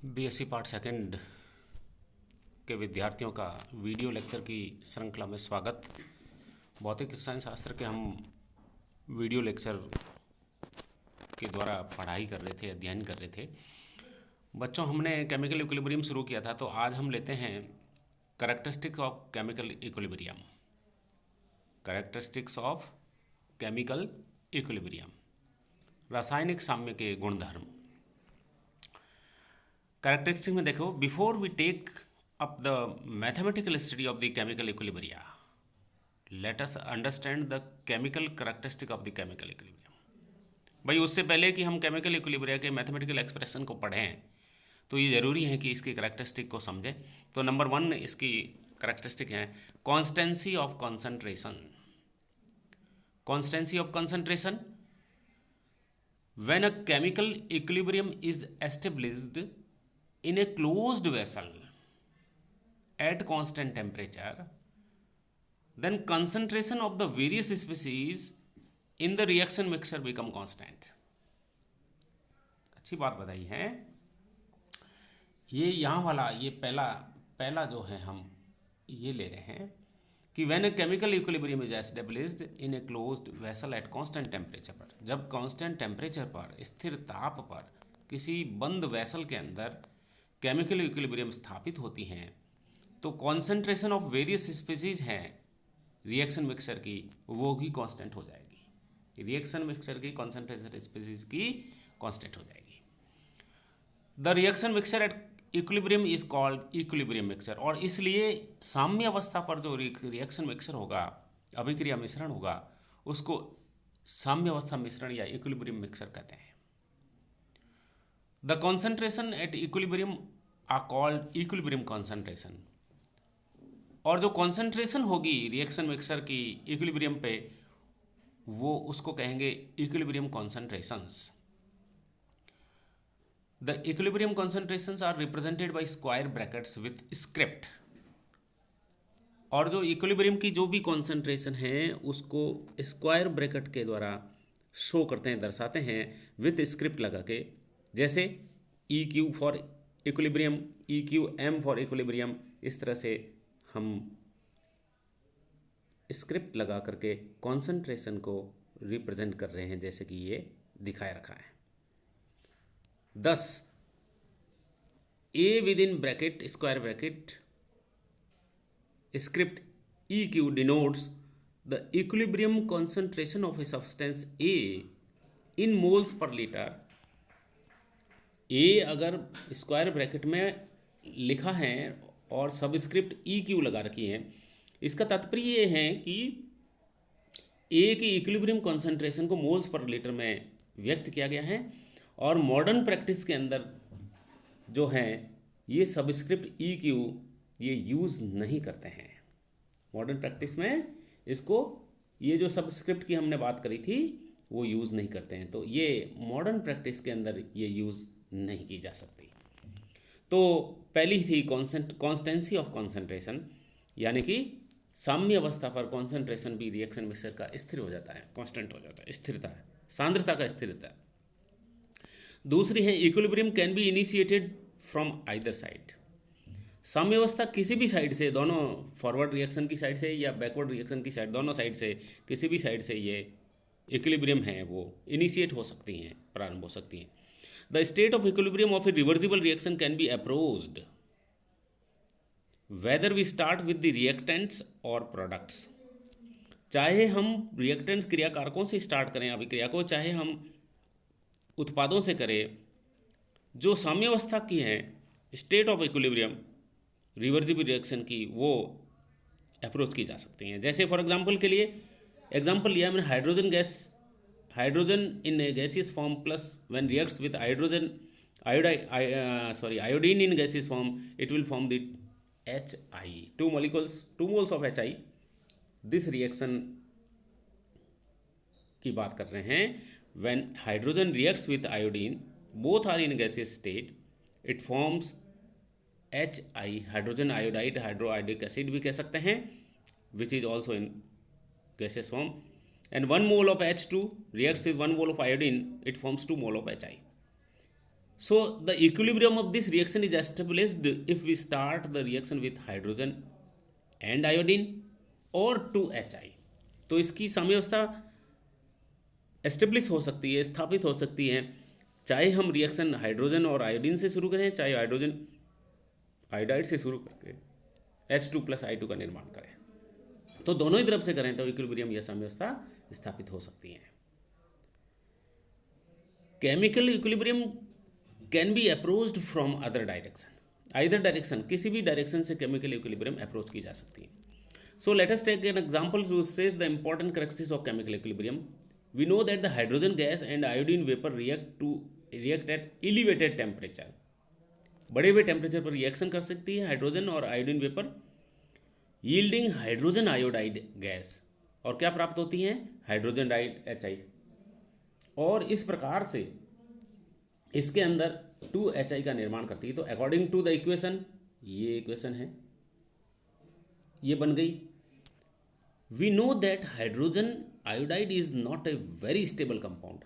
BSc part second के विद्यार्थियों का वीडियो लेक्चर की श्रृंखला में स्वागत। भौतिक रसायन शास्त्र के हम वीडियो लेक्चर के द्वारा पढ़ाई कर रहे थे, अध्ययन कर रहे थे। बच्चों, हमने केमिकल इक्विलिब्रियम शुरू किया था, तो आज हम लेते हैं characteristics of chemical equilibrium. Characteristics of chemical equilibrium, रासायनिक साम्य के गुणधर्म। कैरेक्टरिस्टिक में देखो, before we take up the mathematical study of the chemical equilibria, let us understand the chemical characteristic of the chemical equilibrium. भाई, उससे पहले कि हम केमिकल इक्विलिब्रिया के मैथमेटिकल एक्सप्रेशन को पढ़ें, तो ये ज़रूरी है कि इसकी कैरेक्टरिस्टिक को समझें। तो नंबर 1 इसकी कैरेक्टरिस्टिक है constituency of concentration. Constituency of concentration, when a chemical equilibrium is established in a closed vessel at constant temperature, then concentration of the various species in the reaction mixture become constant। अच्छी बात बताई है। ये यहाँ वाला, ये पहला जो है हम ये ले रहे हैं कि when a chemical equilibrium is established in a closed vessel at constant temperature पर, जब कांस्टेंट टेम्परेचर पर, स्थिर ताप पर किसी बंद वैसल के अंदर केमिकल इक्विलिब्रियम स्थापित होती हैं, तो कॉन्सेंट्रेशन ऑफ वेरियस स्पीसीज है रिएक्शन मिक्सचर की, वो भी कांस्टेंट हो जाएगी। रिएक्शन मिक्सचर की कॉन्सेंट्रेशन स्पीसीज की कांस्टेंट हो जाएगी। The reaction mixture at equilibrium is called equilibrium mixture. और इसलिए साम्य अवस्था पर जो रिएक्शन मिक्सचर होगा, अभिक्रिया मिश्रण होगा, उसको साम्य अवस्था मिश्रण या इक्विलिब्रियम मिक्सचर कहते हैं। The concentration at equilibrium are called equilibrium concentration. और जो कॉन्सेंट्रेशन होगी रिएक्शन मिक्सचर की इक्विलिब्रियम पे, वो उसको कहेंगे equilibrium concentrations. The equilibrium concentrations are represented by square brackets with script। और जो इक्विलिब्रियम की जो भी कॉन्सेंट्रेशन है उसको स्क्वायर ब्रैकेट के द्वारा शो करते हैं, दर्शाते हैं विथ स्क्रिप्ट लगा के। जैसे EQ for equilibrium, EQM for equilibrium. इस तरह से हम स्क्रिप्ट लगा करके कॉन्सेंट्रेशन को रिप्रेजेंट कर रहे हैं, जैसे कि ये दिखाया रखा है। Thus, A within bracket square bracket script EQ denotes the equilibrium concentration of a substance A in moles per liter। A अगर स्क्वायर ब्रैकेट में लिखा है और सबस्क्रिप्ट EQ लगा रखी है, इसका तात्पर्य ये है कि A की इक्विलिब्रियम कॉन्सेंट्रेशन को मोल्स पर लीटर में व्यक्त किया गया है। और मॉडर्न प्रैक्टिस के अंदर जो है ये सबस्क्रिप्ट EQ ये यूज़ नहीं करते हैं। मॉडर्न प्रैक्टिस में इसको, ये जो सबस्क्रिप्ट की हमने बात करी थी, वो यूज़ नहीं करते हैं। तो ये मॉडर्न प्रैक्टिस के अंदर ये यूज़ नहीं की जा सकती। तो पहली थी कॉन्स्टेंसी ऑफ कॉन्सेंट्रेशन, यानी कि साम्य अवस्था पर कॉन्सेंट्रेशन भी रिएक्शन मिक्सचर का स्थिर हो जाता है, कांस्टेंट हो जाता है, स्थिरता है, सांद्रता का स्थिरता। दूसरी है equilibrium can be initiated from either side. साम्य अवस्था किसी भी साइड से, दोनों फॉरवर्ड रिएक्शन की साइड से या बैकवर्ड रिएक्शन की साइड, दोनों साइड से, किसी भी साइड से ये इक्विलिब्रियम है वो इनिशिएट हो सकती हैं, प्रारंभ हो सकती हैं। The state of equilibrium of a reversible reaction can be approached whether we start with the reactants और प्रोडक्ट्स। चाहे हम रिएक्टेंट क्रियाकारकों से स्टार्ट करें अभिक्रिया को, चाहे हम उत्पादों से करें, जो साम्यावस्था की है, state of equilibrium reversible reaction की, वो अप्रोच की जा सकती हैं। जैसे फॉर एग्जांपल के लिए एग्जांपल लिया मैंने hydrogen gas, hydrogen in A gaseous form plus when reacts with hydrogen iodine in gaseous form, it will form the HI, 2 moles of HI। This reaction की बात कर रहे हैं। When hydrogen reacts with iodine, both are in gaseous state, it forms HI, hydrogen iodide, hydroiodic acid भी कह सकते हैं, which is also in gaseous form। And 1 mole of H2 reacts with 1 mole of iodine, it forms 2 mole of HI। So the equilibrium of this reaction is established if we start the reaction with hydrogen and iodine or 2HI. तो इसकी साम्यावस्था establish हो सकती है, स्थापित हो सकती है, चाहे हम रिएक्शन हाइड्रोजन और आयोडीन से शुरू करें, चाहे हाइड्रोजन आयोडाइड से शुरू करके H2+I2 का निर्माण करें, तो दोनों ही तरफ से करें तो इक्विलिब्रियम या साम्यावस्था स्थापित हो सकती है। Chemical equilibrium can be approached from other direction, either direction, किसी भी डायरेक्शन से केमिकल इक्विलिब्रियम अप्रोच की जा सकती है। So let us take an example to stress the important characteristics of chemical equilibrium. We know that the hydrogen gas and iodine vapour react at elevated temperature, बढ़े हुए temperature पर reaction कर सकती है हाइड्रोजन और iodine vapour, yielding hydrogen iodide gas, और क्या प्राप्त होती है, हाइड्रोजन डाइड HI, और इस प्रकार से इसके अंदर 2HI का निर्माण करती है। तो अकॉर्डिंग टू द इक्वेशन, ये इक्वेशन है, ये बन गई। We know that hydrogen iodide is not a very stable compound,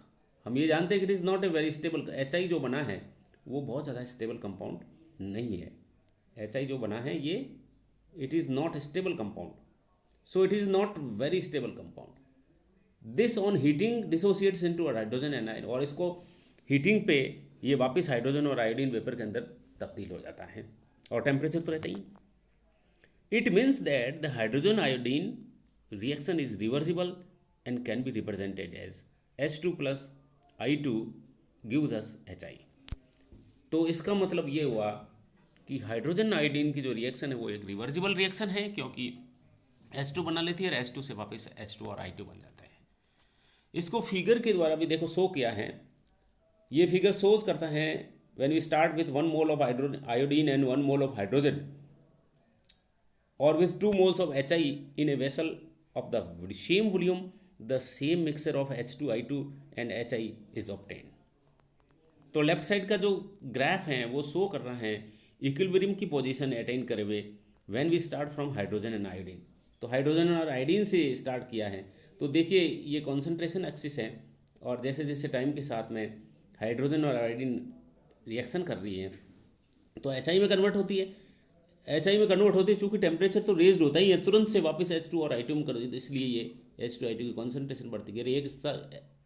हम ये जानते हैं कि it is not a very stable, HI जो बना है वो बहुत ज़्यादा स्टेबल कंपाउंड नहीं है। HI जो बना है ये it is not A stable compound, so it is not very stable compound. This on heating dissociates into hydrogen and iodine, और इसको हीटिंग पे ये वापस हाइड्रोजन और आयोडीन वेपर के अंदर तब्दील हो जाता है, और टेम्परेचर तो रहता ही। It means that the hydrogen iodine reaction is reversible and can be represented as H2+I2 gives us HI। तो इसका मतलब ये हुआ कि हाइड्रोजन आयोडीन की जो रिएक्शन है वो एक रिवर्सिबल रिएक्शन है, क्योंकि H2 बना लेती है और H2 से वापस H2 और I2 बन जाता है। इसको फिगर के द्वारा भी देखो शो किया है, ये फिगर शोज करता है when we start with 1 mole of iodine and 1 mole of hydrogen और with 2 moles of HI in a vessel of the same volume, the same mixture of H2I2 and HI is obtain. तो left side का जो graph है वो show कर रहा है equilibrium की पोजीशन अटेन करे हुए when we start from hydrogen and iodine. तो हाइड्रोजन और आयोडीन से स्टार्ट किया है, तो देखिए ये कॉन्सेंट्रेशन एक्सिस है, और जैसे जैसे टाइम के साथ में हाइड्रोजन और आयोडीन रिएक्शन कर रही है तो HI में कन्वर्ट होती है। HI में कन्वर्ट होती है चूँकि टेम्परेचर तो रेज्ड होता ही है, तुरंत से वापस H2 और I2 में कर देती है, इसलिए ये H2I2 की कॉन्सेंट्रेशन बढ़ती है। एक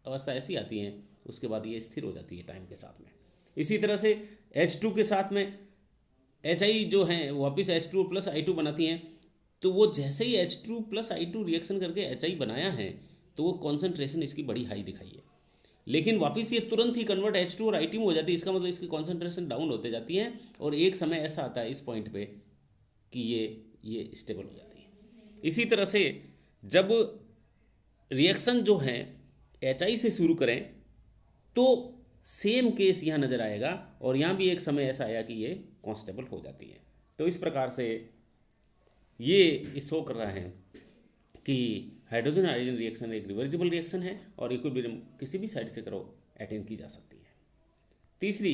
अवस्था ऐसी आती है, उसके बाद ये स्थिर हो जाती है टाइम के साथ में। इसी तरह से H2 के साथ में HI जो है वापस H2+I2 बनाती हैं, तो वो जैसे ही H2+I2 रिएक्शन करके HI बनाया है तो वो कॉन्सेंट्रेशन इसकी बड़ी हाई दिखाई है, लेकिन वापस ये तुरंत ही कन्वर्ट H2 और I2 में हो जाती है। इसका मतलब इसकी कॉन्सेंट्रेशन डाउन होते जाती है, और एक समय ऐसा आता है इस पॉइंट पे कि ये स्टेबल हो जाती है। इसी तरह से जब रिएक्शन जो है HI से शुरू करें तो सेम केस यहाँ नज़र आएगा, और यहाँ भी एक समय ऐसा आया कि ये कॉन्स्टेबल हो जाती है। तो इस प्रकार से ये शो कर रहा है कि हाइड्रोजन आयोडीन रिएक्शन एक रिवर्सिबल रिएक्शन है, और इक्विलिब्रियम किसी भी साइड से करो अटेन की जा सकती है। तीसरी,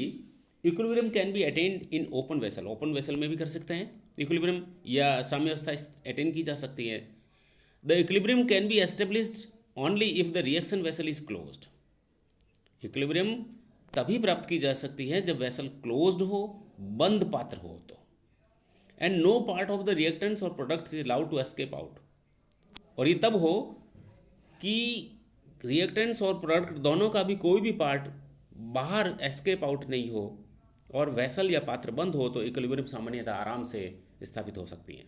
equilibrium can be attend in open vessel, open vessel में भी कर सकते हैं इक्विलिब्रियम या साम्यावस्था अटेन की जा सकती है। The equilibrium can B established only if the reaction vessel is closed, equilibrium तभी प्राप्त की जा सकती है जब वेसल क्लोज्ड हो, बंद पात्र हो तो, and no part of the reactants और products is allowed to escape out, और ये तब हो कि रिएक्टेंट्स और प्रोडक्ट दोनों का भी कोई भी पार्ट बाहर एस्केप आउट नहीं हो, और वेसल या पात्र बंद हो तो इक्विलिब्रियम सामान्यतः आराम से स्थापित हो सकती है।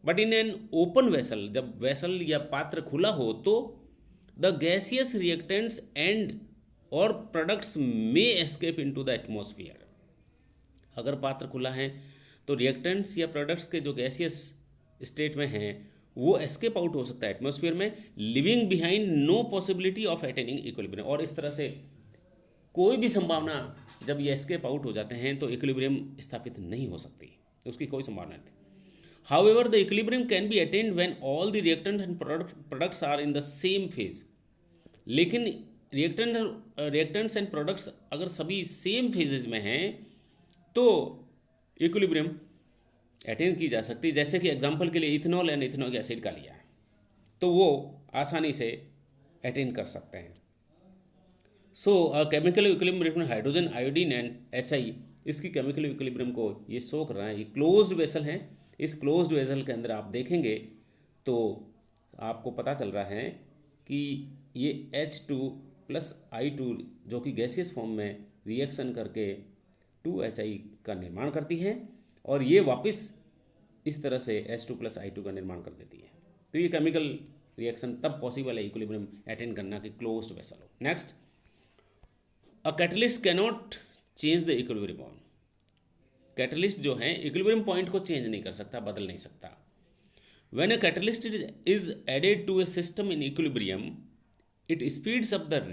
But in an open vessel, जब वेसल या पात्र खुला हो तो द गैसियस रिएक्टेंट्स एंड और प्रोडक्ट्स में एस्केप इनटू द एटमॉस्फेयर, अगर पात्र खुला है तो रिएक्टेंट्स या प्रोडक्ट्स के जो गैसियस स्टेट में हैं वो एस्केप आउट हो सकता है एटमॉस्फेयर में, living behind no possibility of attaining equilibrium, और इस तरह से कोई भी संभावना जब ये एस्केप आउट हो जाते हैं तो इक्विलिब्रियम स्थापित नहीं हो सकती, उसकी कोई संभावना नहीं। However the equilibrium can be attained when all the reactant and products are in the same phase, लेकिन रिएक्टेंट्स एंड प्रोडक्ट्स अगर सभी सेम फेजेज में हैं तो इक्विलिब्रियम अटेन की जा सकती है। जैसे कि एग्जांपल के लिए इथेनॉल एंड इथेनॉइक एसिड का लिया है तो वो आसानी से अटेन कर सकते हैं। सो chemical equilibrium between hydrogen iodine and HI, इसकी केमिकल इक्विलिब्रियम को ये शो कर रहा है। ये क्लोज्ड वेसल है। इस क्लोज्ड वेसल के अंदर आप देखेंगे तो आपको पता चल रहा है कि ये H2 प्लस I2 जो कि गैसियस फॉर्म में रिएक्शन करके 2HI का निर्माण करती है और ये वापस इस तरह से H2 प्लस I2 का निर्माण कर देती है। तो ये केमिकल रिएक्शन तब पॉसिबल है इक्विलिब्रियम अटेन करना कि क्लोज्ड वेसल हो। Next, a catalyst cannot change the equilibrium point. Catalyst जो है इक्विलिब्रियम पॉइंट को चेंज नहीं कर सकता, बदल नहीं सकता। When a catalyst is added to a system in equilibrium, it speeds up the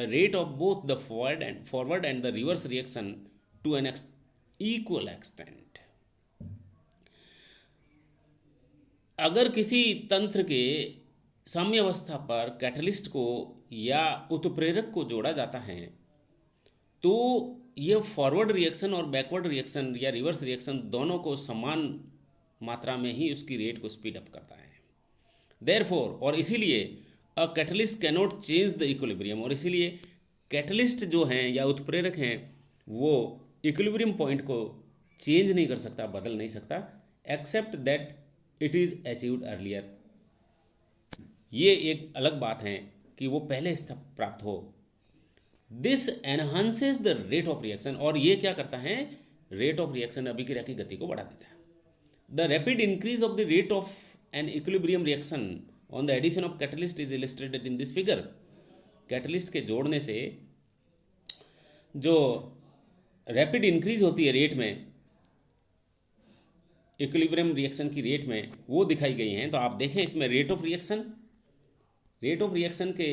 rate of both the forward and the reverse reaction to an equal extent। अगर किसी तंत्र के साम्यावस्था पर कैटलिस्ट को या उत्प्रेरक को जोड़ा जाता है तो यह फॉरवर्ड रिएक्शन और बैकवर्ड रिएक्शन या रिवर्स रिएक्शन दोनों को समान मात्रा में ही उसकी रेट को स्पीड अप करता है। देयरफॉर, और इसीलिए a catalyst cannot change the equilibrium, और इसीलिए कैटलिस्ट जो हैं या उत्प्रेरक हैं वो इक्विलिब्रियम पॉइंट को चेंज नहीं कर सकता, बदल नहीं सकता, except that it is achieved earlier. ये एक अलग बात है कि वो पहले स्तर प्राप्त हो। This enhances the rate of reaction, और ये क्या करता है, रेट ऑफ रिएक्शन अभिक्रिया की गति को बढ़ा देता है। The rapid increase of the rate of an equilibrium reaction on the addition of catalyst is illustrated in this figure. Catalyst के जोड़ने से जो रैपिड इंक्रीज होती है रेट में, इक्विलिब्रियम रिएक्शन की रेट में, वो दिखाई गई हैं। तो आप देखें इसमें रेट ऑफ रिएक्शन के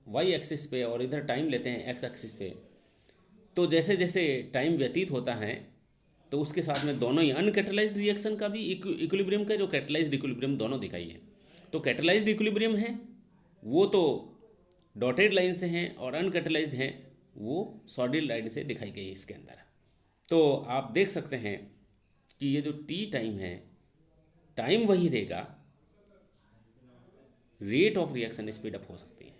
वाई एक्सिस पे और इधर टाइम लेते हैं एक्स एक्सिस पे। तो जैसे जैसे टाइम व्यतीत होता है तो उसके साथ में दोनों ही अनकैटलाइज्ड रिएक्शन का भी इक्विलिब्रियम का जो कैटलाइज्ड इक्विलिब्रियम दोनों दिखाई है। तो कैटलाइज्ड इक्विलिब्रियम है वो तो डॉटेड लाइन से हैं और अनकैटलाइज्ड हैं वो सॉलिड लाइन से दिखाई गई है इसके अंदर। तो आप देख सकते हैं कि ये जो टी टाइम है, टाइम वही रहेगा, rate of reaction speed up हो सकती है।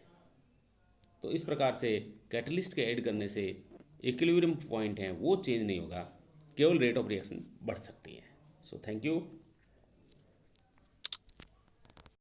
तो इस प्रकार से कैटलिस्ट के ऐड करने से इक्विलिब्रियम पॉइंट है वो चेंज नहीं होगा, केवल रेट ऑफ रिएक्शन बढ़ सकती है। So thank you.